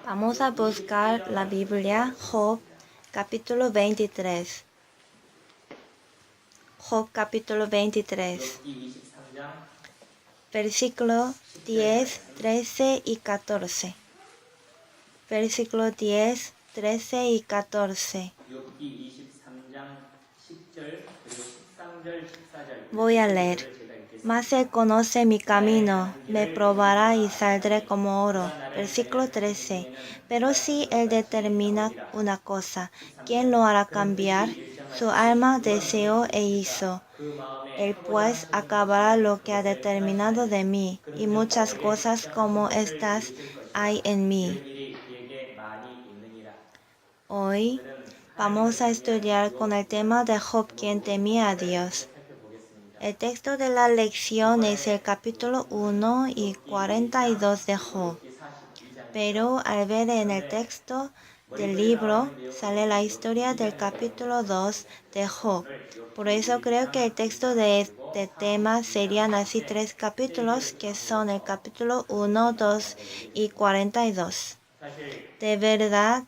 Vamos a buscar la Biblia, Job, capítulo 23. Job, capítulo 23. Versículo 10, 13 y 14. Versículo 10, 13 y 14. Voy a leer. Mas él conoce mi camino, me probará y saldré como oro. Versículo 13. Pero si él determina una cosa, ¿quién lo hará cambiar? Su alma deseó e hizo. Él pues acabará lo que ha determinado de mí, y muchas cosas como estas hay en mí. Hoy vamos a estudiar con el tema de Job, quien temía a Dios. El texto de la lección es el capítulo 1 y 42 de Job. Pero al ver en el texto del libro sale la historia del capítulo 2 de Job. Por eso creo que el texto de este tema serían así 3 capítulos, que son el capítulo 1, 2 y 42. De verdad,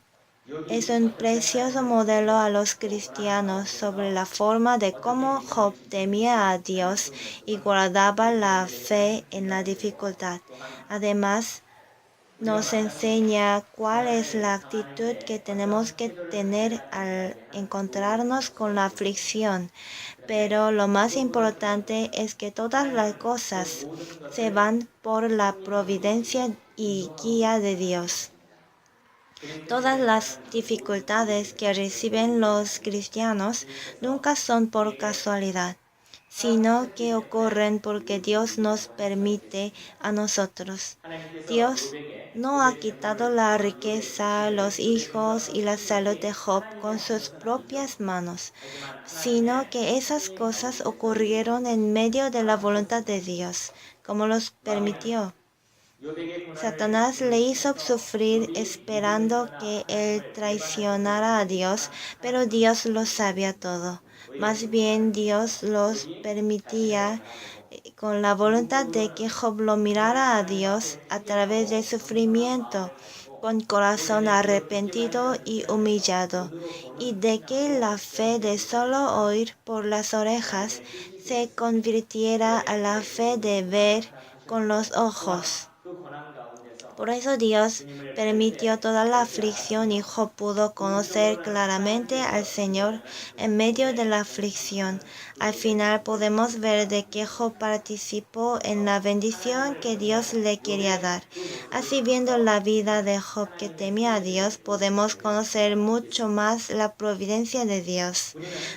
es un precioso modelo a los cristianos sobre la forma de cómo Job temía a Dios y guardaba la fe en la dificultad. Además, nos enseña cuál es la actitud que tenemos que tener al encontrarnos con la aflicción. Pero lo más importante es que todas las cosas se van por la providencia y guía de Dios. Todas las dificultades que reciben los cristianos nunca son por casualidad, sino que ocurren porque Dios nos permite a nosotros. Dios no ha quitado la riqueza, los hijos y la salud de Job con sus propias manos, sino que esas cosas ocurrieron en medio de la voluntad de Dios, como los permitió. Satanás le hizo sufrir esperando que él traicionara a Dios, pero Dios lo sabía todo. Más bien Dios los permitía con la voluntad de que Job lo mirara a Dios a través del sufrimiento, con corazón arrepentido y humillado, y de que la fe de solo oír por las orejas se convirtiera a la fe de ver con los ojos. Por eso Dios permitió toda la aflicción y Job pudo conocer claramente al Señor en medio de la aflicción. Al final podemos ver de que Job participó en la bendición que Dios le quería dar. Así, viendo la vida de Job que temía a Dios, podemos conocer mucho más la providencia de Dios.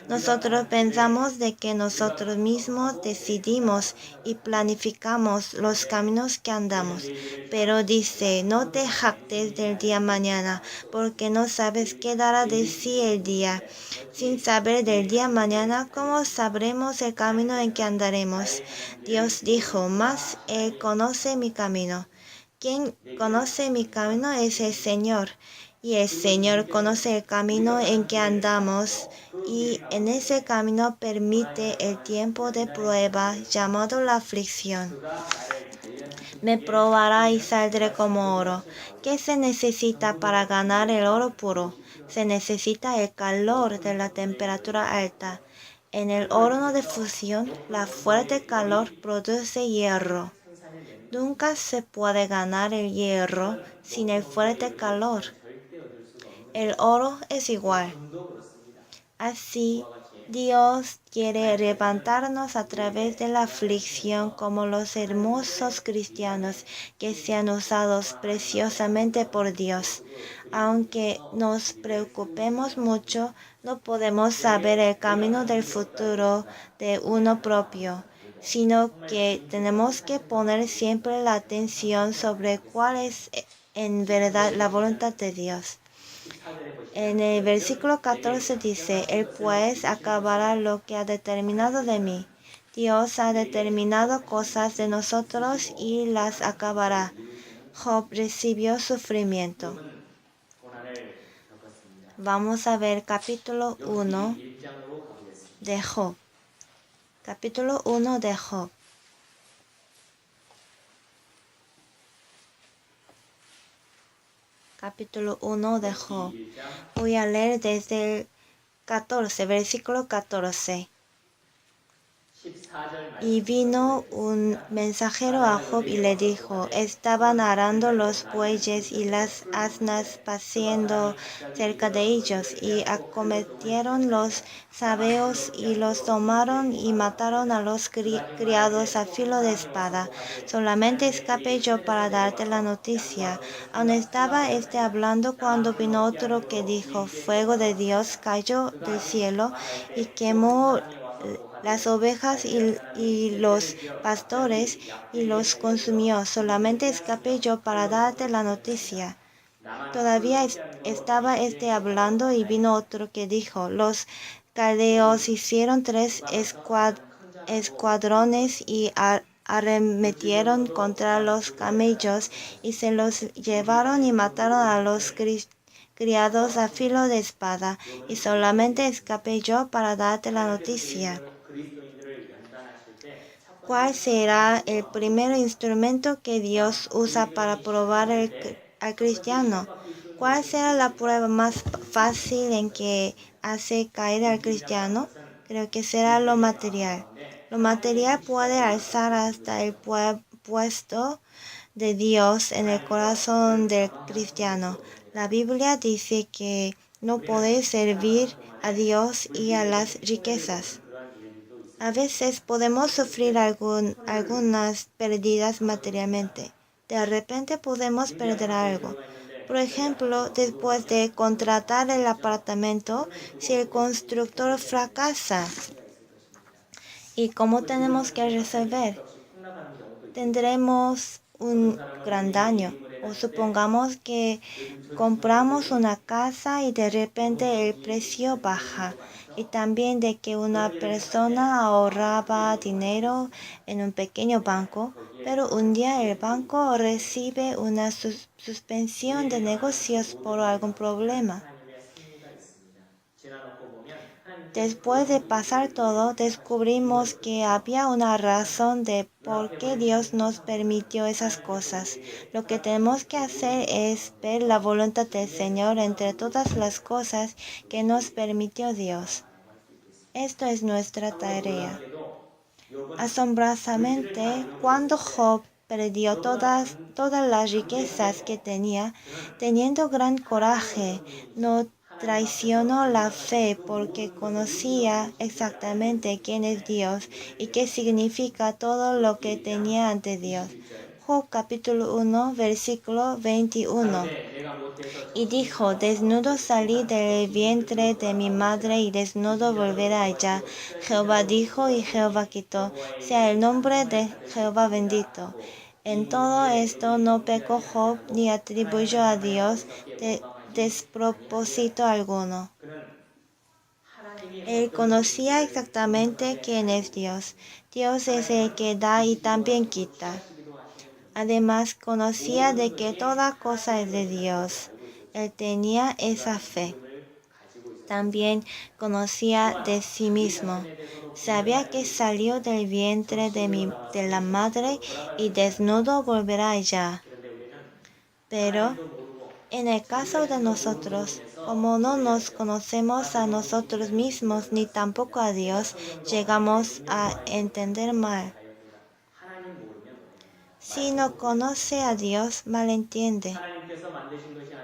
Nosotros pensamos de que nosotros mismos decidimos y planificamos los caminos que andamos, pero dice, no te jactes del día mañana, porque no sabes qué dará de sí el día. Sin saber del día mañana, ¿cómo sabremos el camino en que andaremos? Dios dijo, mas Él conoce mi camino. Quien conoce mi camino es el Señor, y el Señor conoce el camino en que andamos, y en ese camino permite el tiempo de prueba llamado la aflicción. Me probará y saldré como oro. ¿Qué se necesita para ganar el oro puro? Se necesita el calor de la temperatura alta. En el horno de fusión, la fuerte calor produce hierro. Nunca se puede ganar el hierro sin el fuerte calor. El oro es igual. Así, Dios quiere levantarnos a través de la aflicción como los hermosos cristianos que sean usados preciosamente por Dios. Aunque nos preocupemos mucho, no podemos saber el camino del futuro de uno propio, sino que tenemos que poner siempre la atención sobre cuál es en verdad la voluntad de Dios. En el versículo 14 dice, Él pues acabará lo que ha determinado de mí. Dios ha determinado cosas de nosotros y las acabará. Job recibió sufrimiento. Vamos a ver capítulo 1 de Job. Capítulo 1 de Job. capítulo 1 de Job. Voy a leer desde el 14, versículo 14. Y vino un mensajero a Job y le dijo: estaban arando los bueyes y las asnas paciendo cerca de ellos, y acometieron los sabeos y los tomaron y mataron a los criados a filo de espada. Solamente escapé yo para darte la noticia. Aún estaba hablando cuando vino otro que dijo: fuego de Dios cayó del cielo y quemó las ovejas y los pastores y los consumió. Solamente escapé yo para darte la noticia. Todavía estaba hablando y vino otro que dijo: los caldeos hicieron 3 escuadrones y arremetieron contra los camellos y se los llevaron y mataron a los criados a filo de espada, y solamente escapé yo para darte la noticia. ¿Cuál será el primer instrumento que Dios usa para probar al cristiano? ¿Cuál será la prueba más fácil en que hace caer al cristiano? Creo que será lo material. Lo material puede alzar hasta el puesto de Dios en el corazón del cristiano. La Biblia dice que no podéis servir a Dios y a las riquezas. A veces podemos sufrir algunas pérdidas materialmente. De repente podemos perder algo. Por ejemplo, después de contratar el apartamento, si el constructor fracasa, ¿y cómo tenemos que resolver? Tendremos un gran daño. O supongamos que compramos una casa y de repente el precio baja. Y también de que una persona ahorraba dinero en un pequeño banco, pero un día el banco recibe una suspensión de negocios por algún problema. Después de pasar todo, descubrimos que había una razón de por qué Dios nos permitió esas cosas. Lo que tenemos que hacer es ver la voluntad del Señor entre todas las cosas que nos permitió Dios. Esto es nuestra tarea. Asombrosamente, cuando Job perdió todas las riquezas que tenía, teniendo gran coraje, no traicionó la fe porque conocía exactamente quién es Dios y qué significa todo lo que tenía ante Dios. Job capítulo 1, versículo 21. Y dijo: desnudo salí del vientre de mi madre y desnudo volveré allá. Jehová dijo y Jehová quitó. Sea el nombre de Jehová bendito. En todo esto no pecó Job ni atribuyó a Dios despropósito alguno. Él conocía exactamente quién es Dios. Dios es el que da y también quita. Además, conocía de que toda cosa es de Dios. Él tenía esa fe. También conocía de sí mismo. Sabía que salió del vientre de la madre y desnudo volverá allá. Pero en el caso de nosotros, como no nos conocemos a nosotros mismos ni tampoco a Dios, llegamos a entender mal. Si no conoce a Dios, malentiende.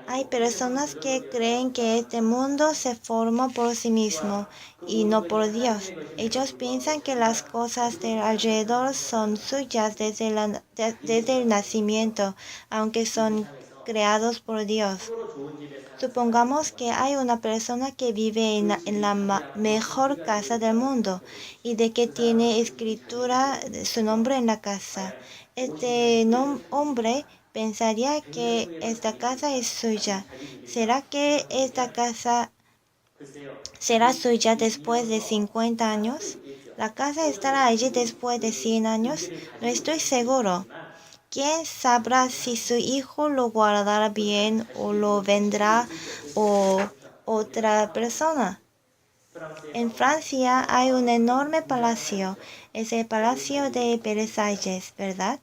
Hay personas que creen que este mundo se formó por sí mismo y no por Dios. Ellos piensan que las cosas del alrededor son suyas desde el nacimiento, aunque son creados por Dios. Supongamos que hay una persona que vive en la mejor casa del mundo y de que tiene escritura de su nombre en la casa. Este hombre pensaría que esta casa es suya. ¿Será que esta casa será suya después de 50 años? ¿La casa estará allí después de 100 años? No estoy seguro. ¿Quién sabrá si su hijo lo guardará bien o lo vendrá o otra persona? En Francia hay un enorme palacio. Es el Palacio de Versalles, ¿verdad?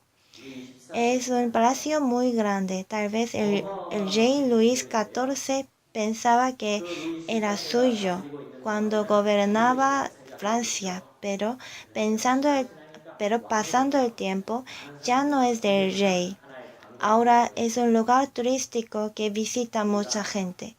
Es un palacio muy grande. Tal vez el rey Luis XIV pensaba que era suyo cuando gobernaba Francia, pero pasando el tiempo ya no es del rey. Ahora es un lugar turístico que visita mucha gente.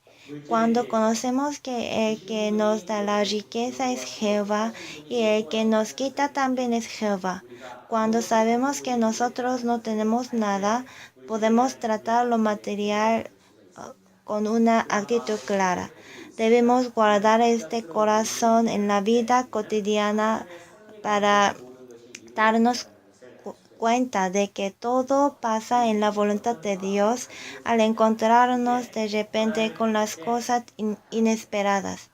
Cuando conocemos que el que nos da la riqueza es Jehová y el que nos quita también es Jehová. Cuando sabemos que nosotros no tenemos nada, podemos tratar lo material con una actitud clara. Debemos guardar este corazón en la vida cotidiana para darnos cuenta de que todo pasa en la voluntad de Dios al encontrarnos de repente con las cosas inesperadas.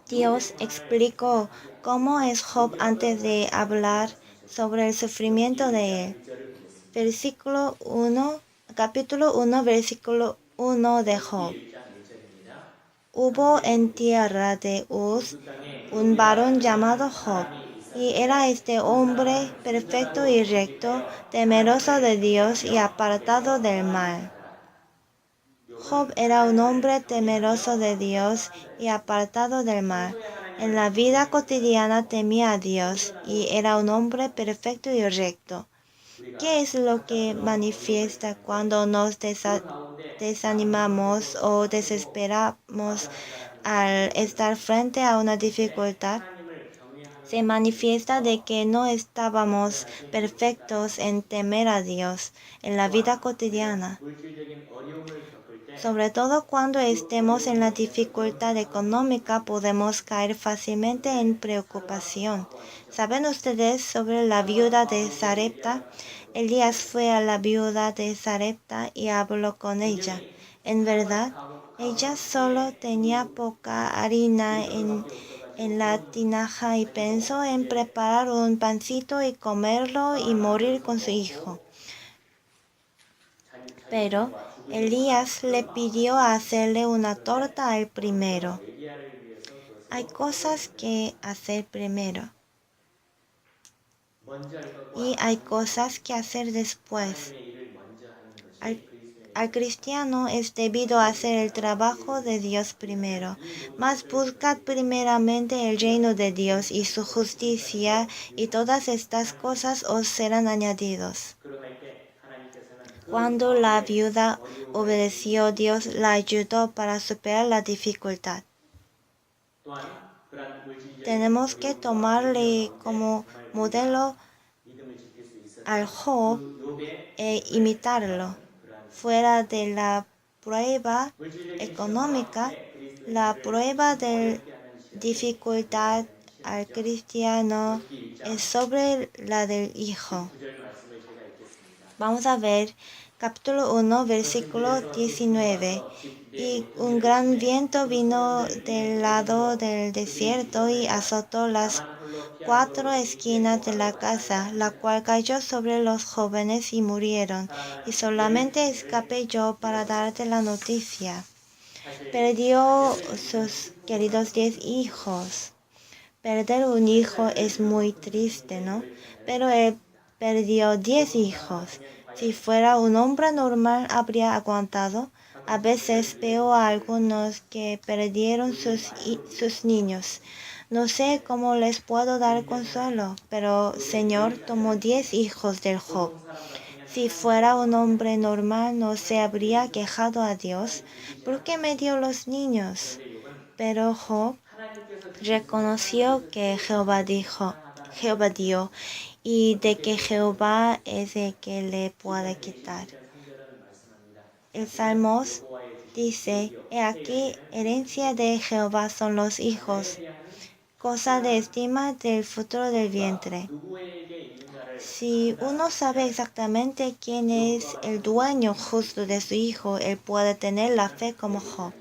Dios explicó cómo es Job antes de hablar sobre el sufrimiento de él. Versículo 1, capítulo 1, versículo 1 de Job. Hubo en tierra de Uz un varón llamado Job, y era este hombre perfecto y recto, temeroso de Dios y apartado del mal. Job era un hombre temeroso de Dios y apartado del mal. En la vida cotidiana temía a Dios y era un hombre perfecto y recto. ¿Qué es lo que manifiesta cuando nos desanimamos o desesperamos al estar frente a una dificultad? Se manifiesta de que no estábamos perfectos en temer a Dios en la vida cotidiana. Sobre todo cuando estemos en la dificultad económica, podemos caer fácilmente en preocupación. ¿Saben ustedes sobre la viuda de Sarepta? Elías fue a la viuda de Sarepta y habló con ella. En verdad, ella solo tenía poca harina en la tinaja y pensó en preparar un pancito y comerlo y morir con su hijo. Pero Elías le pidió hacerle una torta al primero. Hay cosas que hacer primero y hay cosas que hacer después. Al cristiano es debido hacer el trabajo de Dios primero. Mas buscad primeramente el reino de Dios y su justicia, y todas estas cosas os serán añadidos. Cuando la viuda obedeció, Dios la ayudó para superar la dificultad. Tenemos que tomarle como modelo al Job e imitarlo. Fuera de la prueba económica, la prueba de dificultad al cristiano es sobre la del hijo. Vamos a ver capítulo 1, versículo 19. Y un gran viento vino del lado del desierto y azotó las 4 esquinas de la casa, la cual cayó sobre los jóvenes y murieron. Y solamente escapé yo para darte la noticia. Perdió sus queridos 10 hijos. Perder un hijo es muy triste, ¿no? Pero él perdió 10 hijos. Si fuera un hombre normal, habría aguantado. A veces veo a algunos que perdieron sus niños. No sé cómo les puedo dar consuelo, pero Señor tomó 10 hijos del Job. Si fuera un hombre normal, no se habría quejado a Dios. ¿Por qué me dio los niños? Pero Job reconoció que Jehová dio, y de que Jehová es el que le puede quitar. El Salmos dice: He aquí, herencia de Jehová son los hijos, cosa de estima del fruto del vientre. Si uno sabe exactamente quién es el dueño justo de su hijo, él puede tener la fe como Job.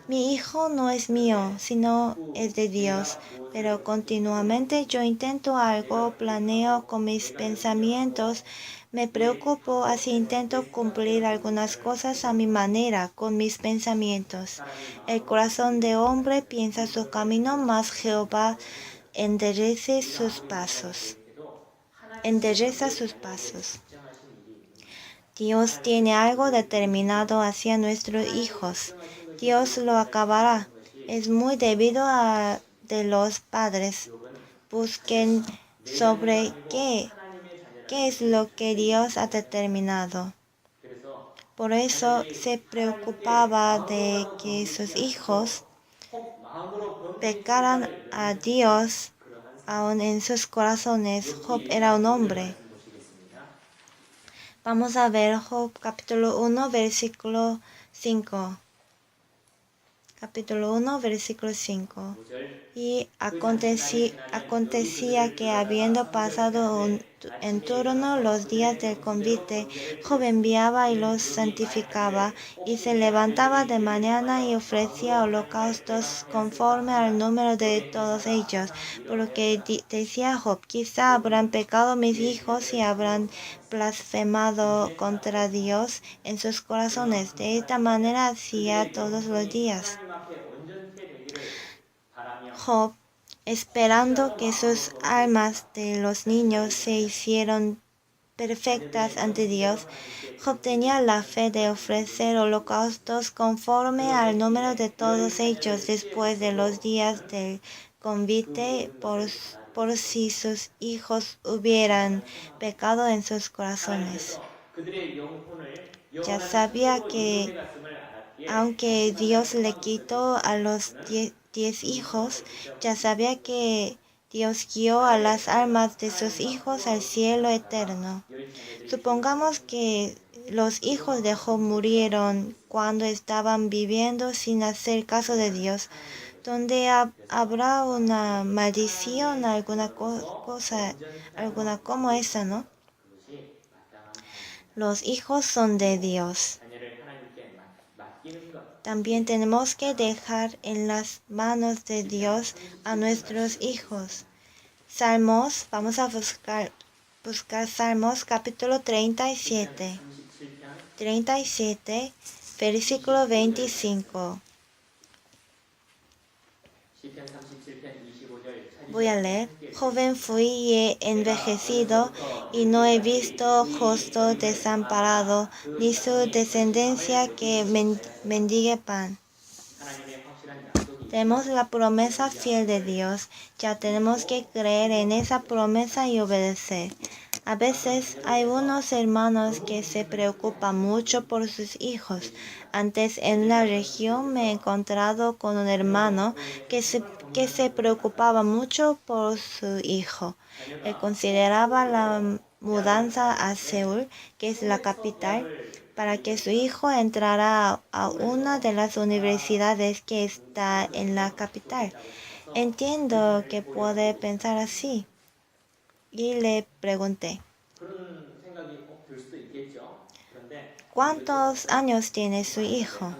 Mi hijo no es mío, sino es de Dios, pero continuamente yo intento algo, planeo con mis pensamientos, me preocupo, así intento cumplir algunas cosas a mi manera, con mis pensamientos. El corazón de hombre piensa su camino, mas Jehová enderece sus pasos. endereza sus pasos. Dios tiene algo determinado hacia nuestros hijos. Dios lo acabará. Es muy debido a de los padres. Busquen sobre qué es lo que Dios ha determinado. Por eso se preocupaba de que sus hijos pecaran a Dios aún en sus corazones. Job era un hombre. Vamos a ver Job capítulo 1, versículo 5. Capítulo 1, versículo 5. Y acontecía que habiendo pasado en turno los días del convite, Job enviaba y los santificaba, y se levantaba de mañana y ofrecía holocaustos conforme al número de todos ellos. Por lo que decía Job, quizá habrán pecado mis hijos y habrán blasfemado contra Dios en sus corazones. De esta manera hacía todos los días. Job, esperando que sus almas de los niños se hicieron perfectas ante Dios, Job tenía la fe de ofrecer holocaustos conforme al número de todos ellos después de los días del convite, por si sus hijos hubieran pecado en sus corazones. Ya sabía que aunque Dios le quitó a los 10 hijos, ya sabía que Dios guió a las almas de sus hijos al cielo eterno. Supongamos que los hijos de Job murieron cuando estaban viviendo sin hacer caso de Dios, donde habrá una maldición, alguna como esa, ¿no? Los hijos son de Dios. También tenemos que dejar en las manos de Dios a nuestros hijos. Salmos, vamos a buscar Salmos capítulo 37. 37, versículo 25. Voy a leer. Joven fui y he envejecido, y no he visto justo desamparado, ni su descendencia que mendigue pan. Tenemos la promesa fiel de Dios. Ya tenemos que creer en esa promesa y obedecer. A veces hay unos hermanos que se preocupan mucho por sus hijos. Antes en la región me he encontrado con un hermano que se preocupaba mucho por su hijo. Él consideraba la mudanza a Seúl, que es la capital, para que su hijo entrara a una de las universidades que está en la capital. Entiendo que puede pensar así. Y le pregunté, ¿cuántos años tiene su hijo?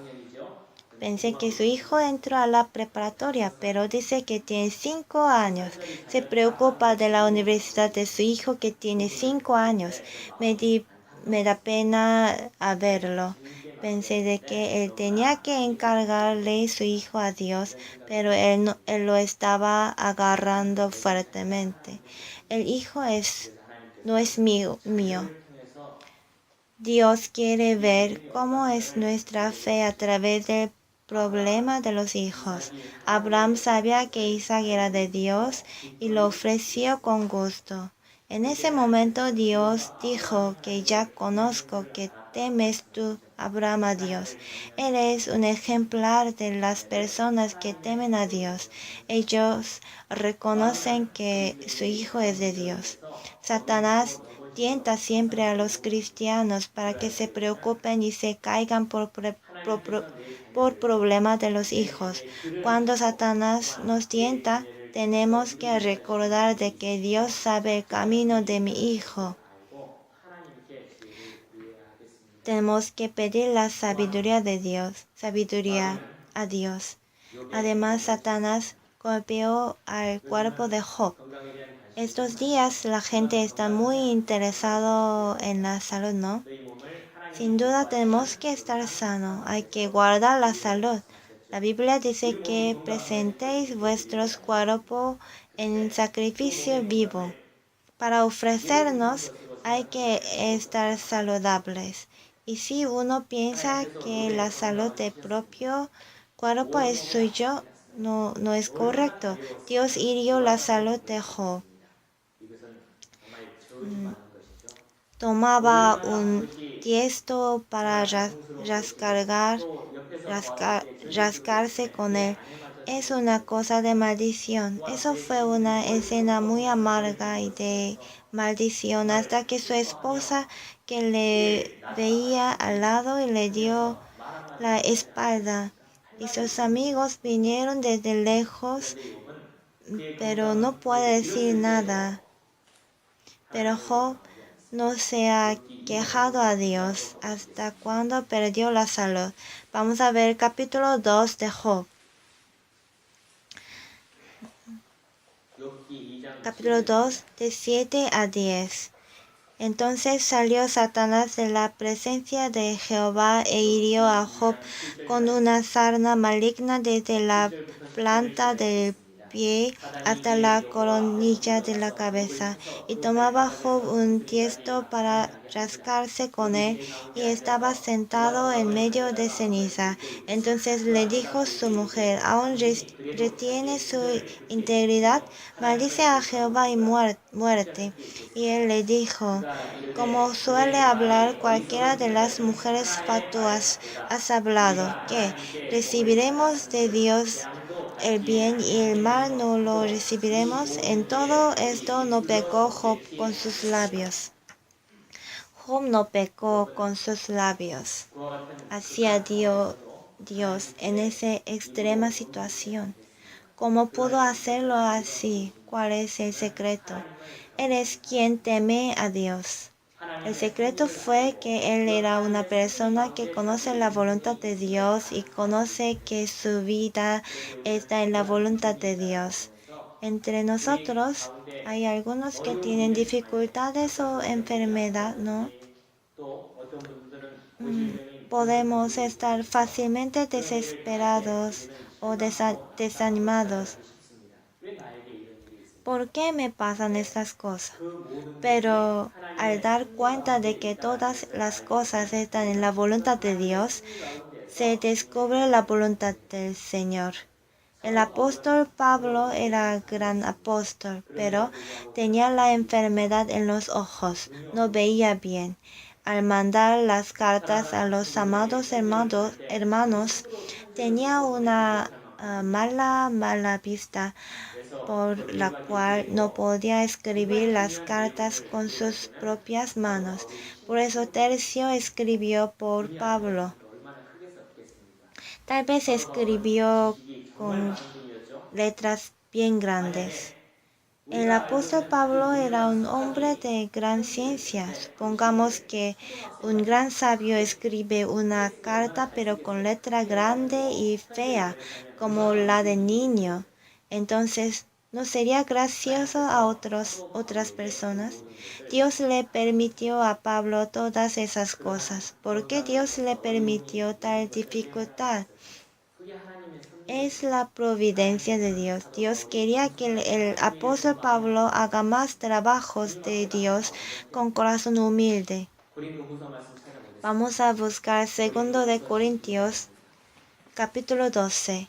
Pensé que su hijo entró a la preparatoria, pero dice que tiene 5 años. Se preocupa de la universidad de su hijo que tiene 5 años. Me da pena a verlo. Pensé de que él tenía que encargarle su hijo a Dios, pero él lo estaba agarrando fuertemente. El hijo no es mío. Dios quiere ver cómo es nuestra fe a través del problema de los hijos. Abraham sabía que Isaac era de Dios y lo ofreció con gusto. En ese momento Dios dijo que ya conozco que temes tú, Abraham, a Dios. Él es un ejemplar de las personas que temen a Dios. Ellos reconocen que su hijo es de Dios. Satanás tienta siempre a los cristianos para que se preocupen y se caigan por problemas de los hijos. Cuando Satanás nos tienta, tenemos que recordar de que Dios sabe el camino de mi hijo. Tenemos que pedir la sabiduría de Dios, sabiduría a Dios. Además, Satanás golpeó al cuerpo de Job. Estos días la gente está muy interesada en la salud, ¿no? Sin duda tenemos que estar sano, hay que guardar la salud. La Biblia dice que presentéis vuestros cuerpos en sacrificio vivo. para ofrecernos hay que estar saludables. Y si uno piensa que la salud del propio cuerpo es suyo, no es correcto. Dios hirió la salud de Job. Tomaba un tiesto para rascarse con él. Es una cosa de maldición. Eso fue una escena muy amarga y de maldición hasta que su esposa, que le veía al lado, y le dio la espalda. Y sus amigos vinieron desde lejos, pero no puede decir nada. Pero Job no se ha quejado a Dios hasta cuando perdió la salud. Vamos a ver el capítulo 2 de Job. Capítulo 2, de 7 a 10. Entonces salió Satanás de la presencia de Jehová e hirió a Job con una sarna maligna desde la planta del pie hasta la coronilla de la cabeza. Y tomaba Job un tiesto para rascarse con él, y estaba sentado en medio de ceniza. Entonces le dijo su mujer: ¿aún retiene su integridad? Maldice a Jehová y muerte. Y él le dijo: como suele hablar cualquiera de las mujeres fatuas, has hablado, que recibiremos de Dios el bien y el mal no lo recibiremos. En todo esto no pecó Job con sus labios. Job no pecó con sus labios. Hacía Dios en esa extrema situación. ¿Cómo pudo hacerlo así? ¿Cuál es el secreto? Eres quien teme a Dios. El secreto fue que él era una persona que conoce la voluntad de Dios y conoce que su vida está en la voluntad de Dios. Entre nosotros hay algunos que tienen dificultades o enfermedad, ¿no? Podemos estar fácilmente desesperados o desanimados. ¿Por qué me pasan estas cosas? Pero al dar cuenta de que todas las cosas están en la voluntad de Dios, se descubre la voluntad del Señor. El apóstol Pablo era gran apóstol, pero tenía la enfermedad en los ojos, no veía bien. Al mandar las cartas a los amados hermanos, tenía una mala vista, por la cual no podía escribir las cartas con sus propias manos. Por eso Tercio escribió por Pablo. Tal vez escribió con letras bien grandes. El apóstol Pablo era un hombre de gran ciencia. Supongamos que un gran sabio escribe una carta pero con letra grande y fea, como la de niño. Entonces, ¿no sería gracioso a otras personas? Dios le permitió a Pablo todas esas cosas. ¿Por qué Dios le permitió tal dificultad? Es la providencia de Dios. Dios quería que el apóstol Pablo haga más trabajos de Dios con corazón humilde. Vamos a buscar 2 de Corintios, capítulo 12.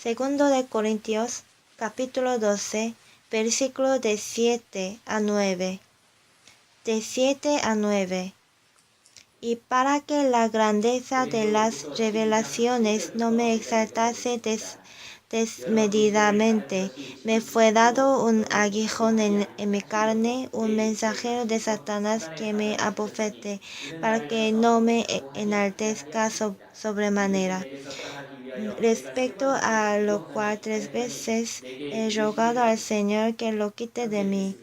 2 de Corintios, capítulo 12, versículo de 7 a 9. De 7 a 9. Y para que la grandeza de las revelaciones no me exaltase desmedidamente, me fue dado un aguijón en mi carne, un mensajero de Satanás que me abofete, para que no me enaltezca sobremanera. Respecto a lo cual 3 veces he rogado al Señor que lo quite de mí.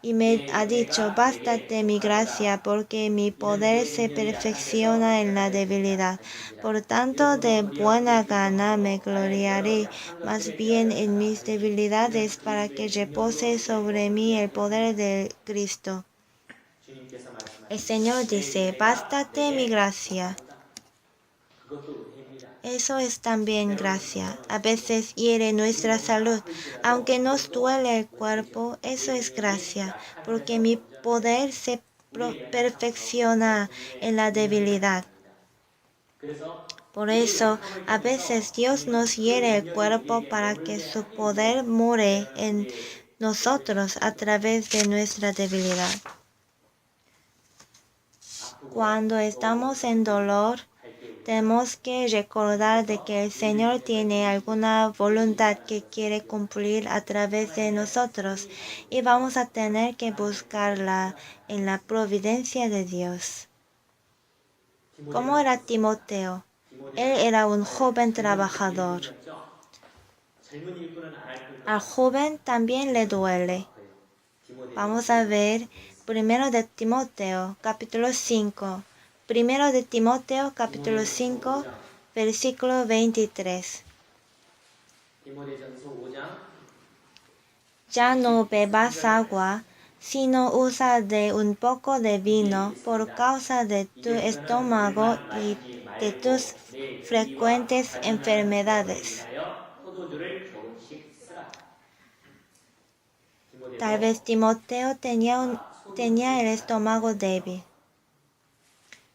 Y me ha dicho: bástate mi gracia, porque mi poder se perfecciona en la debilidad. Por tanto, de buena gana me gloriaré más bien en mis debilidades, para que repose sobre mí el poder de Cristo. El Señor dice: bástate mi gracia. Eso es también gracia. A veces hiere nuestra salud. Aunque nos duele el cuerpo, eso es gracia, porque mi poder se perfecciona en la debilidad. Por eso, a veces Dios nos hiere el cuerpo para que su poder more en nosotros a través de nuestra debilidad. Cuando estamos en dolor, tenemos que recordar de que el Señor tiene alguna voluntad que quiere cumplir a través de nosotros y vamos a tener que buscarla en la providencia de Dios. ¿Cómo era Timoteo? Él era un joven trabajador. Al joven también le duele. Vamos a ver 1 de Timoteo, capítulo 5. 1 de Timoteo, capítulo 5, versículo 23. Ya no bebas agua, sino usa de un poco de vino por causa de tu estómago y de tus frecuentes enfermedades. Tal vez Timoteo tenía el estómago débil.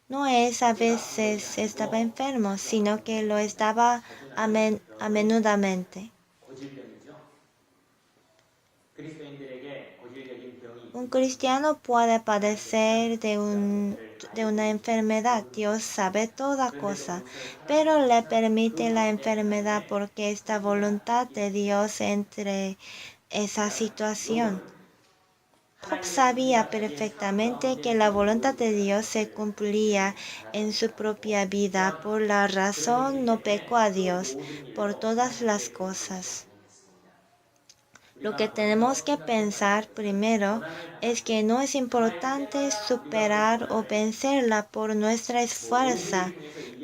No es a veces estaba enfermo, sino que lo estaba a menudamente. Un cristiano puede padecer de una enfermedad. Dios sabe toda cosa, pero le permite la enfermedad porque es la voluntad de Dios entre esa situación. Job sabía perfectamente que la voluntad de Dios se cumplía en su propia vida. Por la razón no pecó a Dios por todas las cosas. Lo que tenemos que pensar primero es que no es importante superar o vencerla por nuestra esfuerza.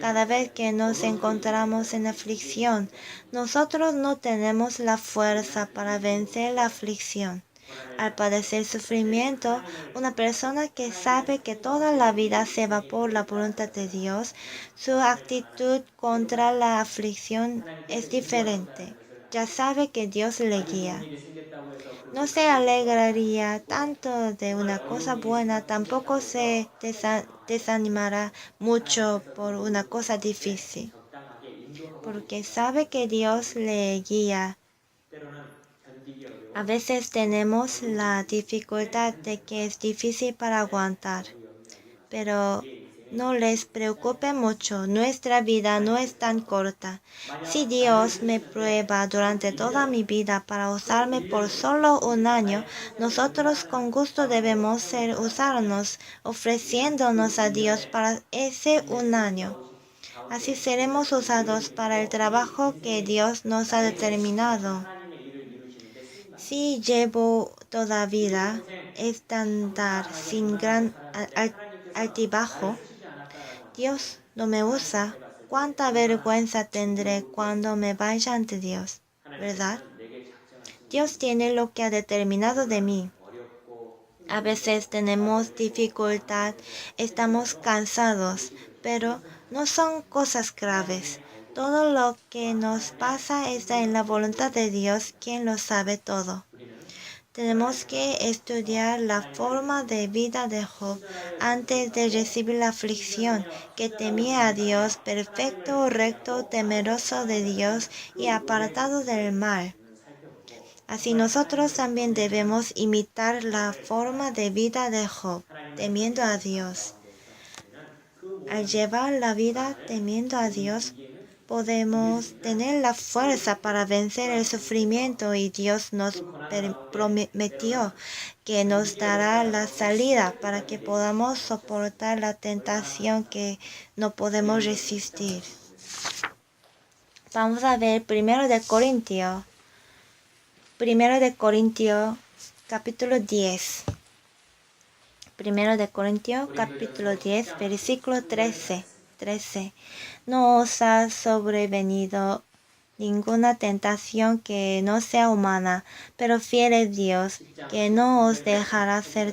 Cada vez que nos encontramos en aflicción, nosotros no tenemos la fuerza para vencer la aflicción. Al padecer sufrimiento, una persona que sabe que toda la vida se va por la voluntad de Dios, su actitud contra la aflicción es diferente. Ya sabe que Dios le guía. No se alegraría tanto de una cosa buena, tampoco se desanimará mucho por una cosa difícil, porque sabe que Dios le guía. A veces tenemos la dificultad de que es difícil para aguantar, pero no les preocupe mucho, nuestra vida no es tan corta. Si Dios me prueba durante toda mi vida para usarme por solo un año, nosotros con gusto debemos usarnos, ofreciéndonos a Dios para ese un año. Así seremos usados para el trabajo que Dios nos ha determinado. Si llevo toda vida estándar sin gran altibajo, Dios no me usa. Cuánta vergüenza tendré cuando me vaya ante Dios, ¿verdad? Dios tiene lo que ha determinado de mí. A veces tenemos dificultad, estamos cansados, pero no son cosas graves. Todo lo que nos pasa está en la voluntad de Dios, quien lo sabe todo. Tenemos que estudiar la forma de vida de Job antes de recibir la aflicción, que temía a Dios, perfecto, recto, temeroso de Dios y apartado del mal. Así nosotros también debemos imitar la forma de vida de Job, temiendo a Dios. Al llevar la vida temiendo a Dios, podemos tener la fuerza para vencer el sufrimiento y Dios nos prometió que nos dará la salida para que podamos soportar la tentación que no podemos resistir. Vamos a ver 1 de Corintios capítulo 10. 1 de Corintios capítulo 10, versículo 13. No os ha sobrevenido ninguna tentación que no sea humana, pero fiel es Dios, que no os dejará ser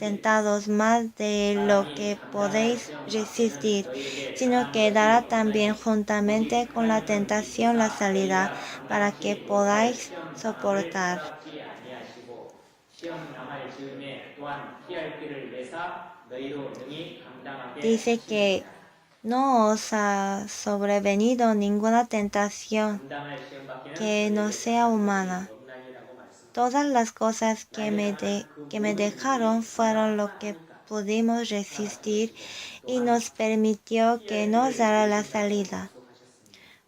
tentados más de lo que podéis resistir, sino que dará también juntamente con la tentación la salida para que podáis soportar. Dice que no os ha sobrevenido ninguna tentación que no sea humana. Todas las cosas que me dejaron fueron lo que pudimos resistir y nos permitió que nos dará la salida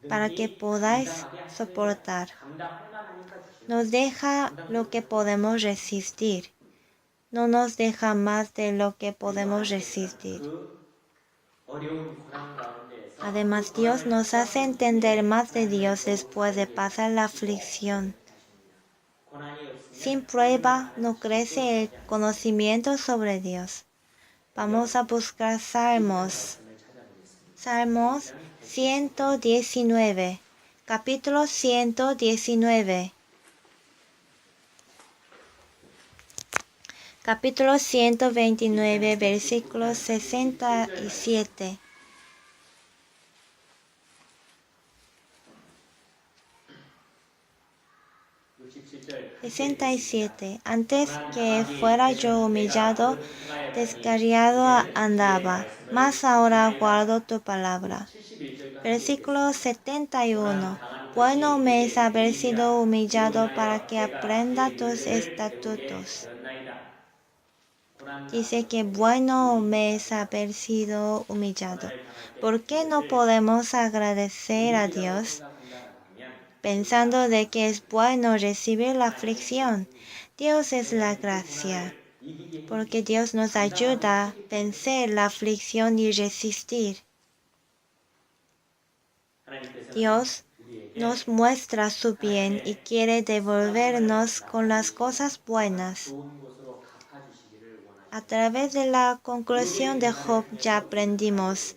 para que podáis soportar. Nos deja lo que podemos resistir. No nos deja más de lo que podemos resistir. Además, Dios nos hace entender más de Dios después de pasar la aflicción. Sin prueba no crece el conocimiento sobre Dios. Vamos a buscar Salmos. Salmos 119, capítulo 119. Capítulo 129, versículo 67. 67. Antes que fuera yo humillado, descarriado andaba, mas ahora guardo tu palabra. Versículo 71. Bueno me es haber sido humillado para que aprenda tus estatutos. Dice que bueno me es haber sido humillado. ¿Por qué no podemos agradecer a Dios pensando de que es bueno recibir la aflicción? Dios es la gracia, porque Dios nos ayuda a vencer la aflicción y resistir. Dios nos muestra su bien y quiere devolvernos con las cosas buenas. A través de la conclusión de Job ya aprendimos.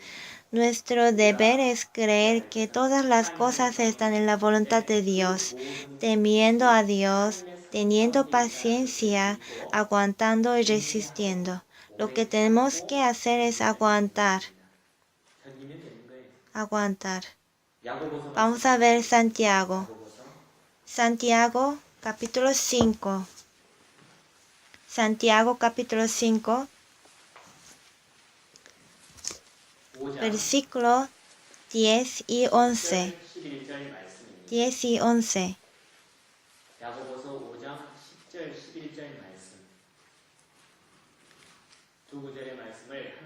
Nuestro deber es creer que todas las cosas están en la voluntad de Dios, temiendo a Dios, teniendo paciencia, aguantando y resistiendo. Lo que tenemos que hacer es aguantar. Vamos a ver Santiago. Santiago, capítulo 5. Santiago, capítulo 5. Versículo 10 y 11. 10 y 11.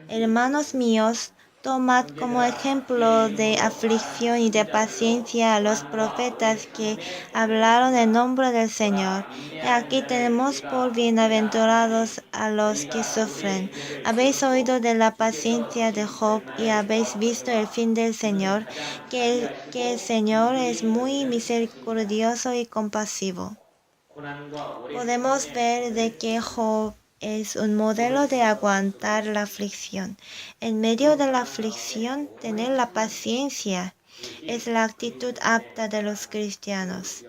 Hermanos míos, tomad como ejemplo de aflicción y de paciencia a los profetas que hablaron en nombre del Señor. Y aquí tenemos por bienaventurados a los que sufren. Habéis oído de la paciencia de Job y habéis visto el fin del Señor, que el Señor es muy misericordioso y compasivo. Podemos ver de que Job es un modelo de aguantar la aflicción. En medio de la aflicción, tener la paciencia es la actitud apta de los cristianos.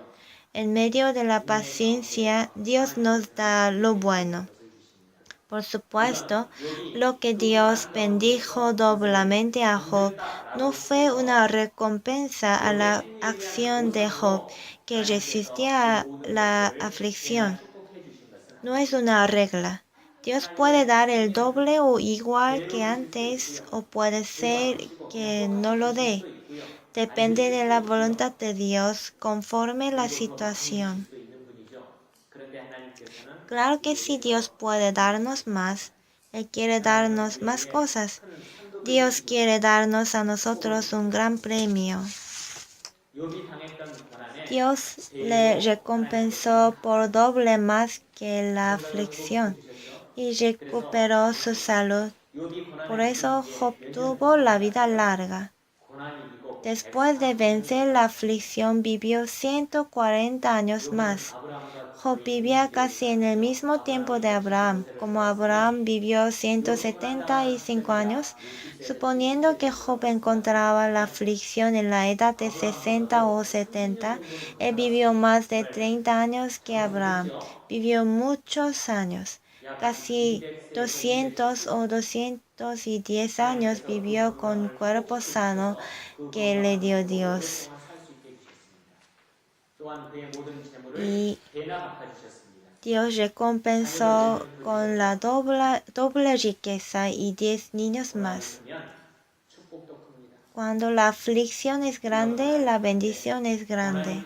En medio de la paciencia, Dios nos da lo bueno. Por supuesto, lo que Dios bendijo doblemente a Job no fue una recompensa a la acción de Job, que resistía a la aflicción. No es una regla. Dios puede dar el doble o igual que antes, o puede ser que no lo dé. Depende de la voluntad de Dios conforme la situación. Claro que sí, Dios puede darnos más. Él quiere darnos más cosas. Dios quiere darnos a nosotros un gran premio. Dios le recompensó por doble más que la aflicción y recuperó su salud. Por eso Job tuvo la vida larga. Después de vencer la aflicción vivió 140 años más. Job vivía casi en el mismo tiempo de Abraham. Como Abraham vivió 175 años, suponiendo que Job encontraba la aflicción en la edad de 60 o 70, él vivió más de 30 años que Abraham. Vivió muchos años. Casi 200 o 210 años vivió con cuerpo sano que le dio Dios. Y Dios recompensó con la doble riqueza y 10 niños más. Cuando la aflicción es grande, la bendición es grande.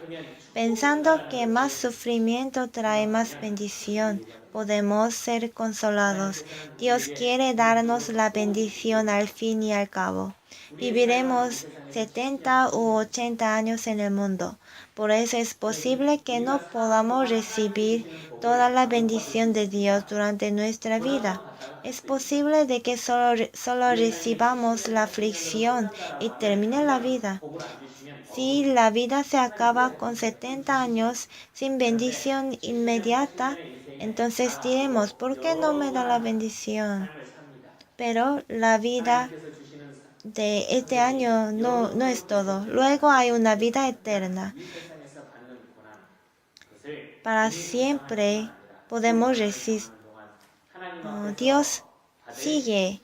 Pensando que más sufrimiento trae más bendición, podemos ser consolados. Dios quiere darnos la bendición al fin y al cabo. Viviremos 70 u 80 años en el mundo. Por eso es posible que no podamos recibir toda la bendición de Dios durante nuestra vida. Es posible de que solo recibamos la aflicción y termine la vida. Si la vida se acaba con 70 años sin bendición inmediata, entonces diremos, ¿por qué no me da la bendición? Pero la vida de este año no es todo. Luego hay una vida eterna. Para siempre podemos resistir. Dios sigue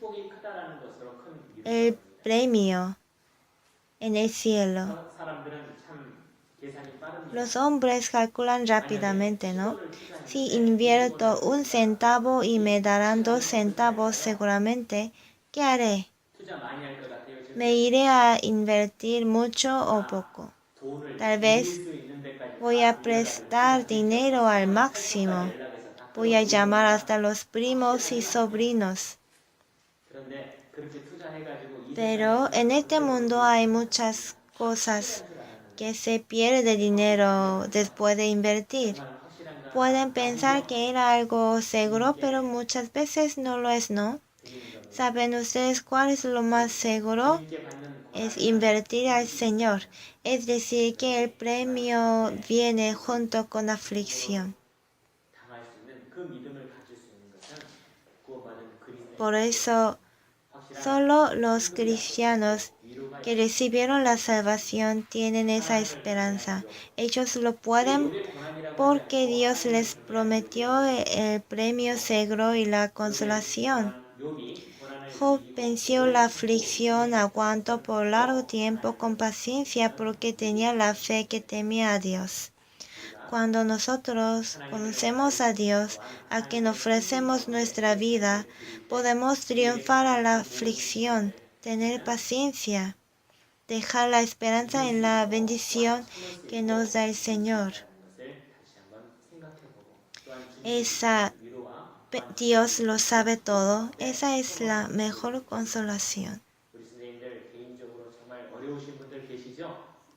el premio en el cielo. Los hombres calculan rápidamente, ¿no? Si invierto 1 centavo y me darán 2 centavos seguramente, ¿qué haré? ¿Me iré a invertir mucho o poco? Tal vez voy a prestar dinero al máximo. Voy a llamar hasta los primos y sobrinos. Pero en este mundo hay muchas cosas que se pierde dinero después de invertir. Pueden pensar que era algo seguro, pero muchas veces no lo es, ¿no? ¿Saben ustedes cuál es lo más seguro? Es invertir al Señor, es decir, que el premio viene junto con aflicción. Por eso, solo los cristianos que recibieron la salvación tienen esa esperanza. Ellos lo pueden porque Dios les prometió el premio seguro y la consolación. Job venció la aflicción, aguantó por largo tiempo con paciencia porque tenía la fe que temía a Dios. Cuando nosotros conocemos a Dios, a quien ofrecemos nuestra vida, podemos triunfar a la aflicción, tener paciencia, dejar la esperanza en la bendición que nos da el Señor. Dios lo sabe todo. Esa es la mejor consolación.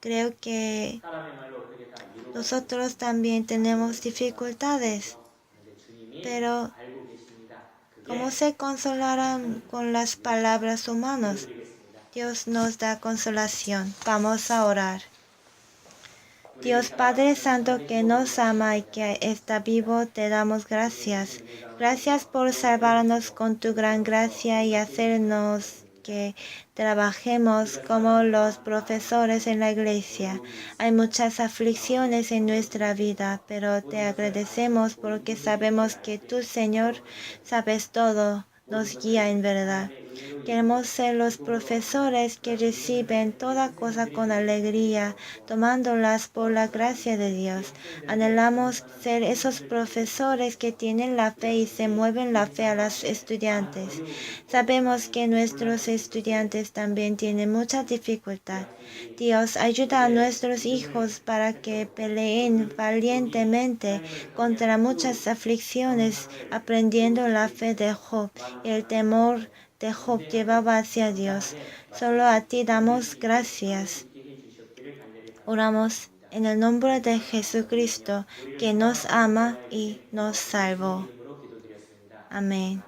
Creo que nosotros también tenemos dificultades, pero ¿cómo se consolarán con las palabras humanas? Dios nos da consolación. Vamos a orar. Dios Padre Santo que nos ama y que está vivo, te damos gracias. Gracias por salvarnos con tu gran gracia y hacernos que trabajemos como los profesores en la iglesia. Hay muchas aflicciones en nuestra vida, pero te agradecemos porque sabemos que tú, Señor, sabes todo, nos guía en verdad. Queremos ser los profesores que reciben toda cosa con alegría, tomándolas por la gracia de Dios. Anhelamos ser esos profesores que tienen la fe y se mueven la fe a los estudiantes. Sabemos que nuestros estudiantes también tienen mucha dificultad. Dios, ayuda a nuestros hijos para que peleen valientemente contra muchas aflicciones, aprendiendo la fe de Job y el temor de Job llevaba hacia Dios. Solo a ti damos gracias. Oramos en el nombre de Jesucristo, que nos ama y nos salvó. Amén.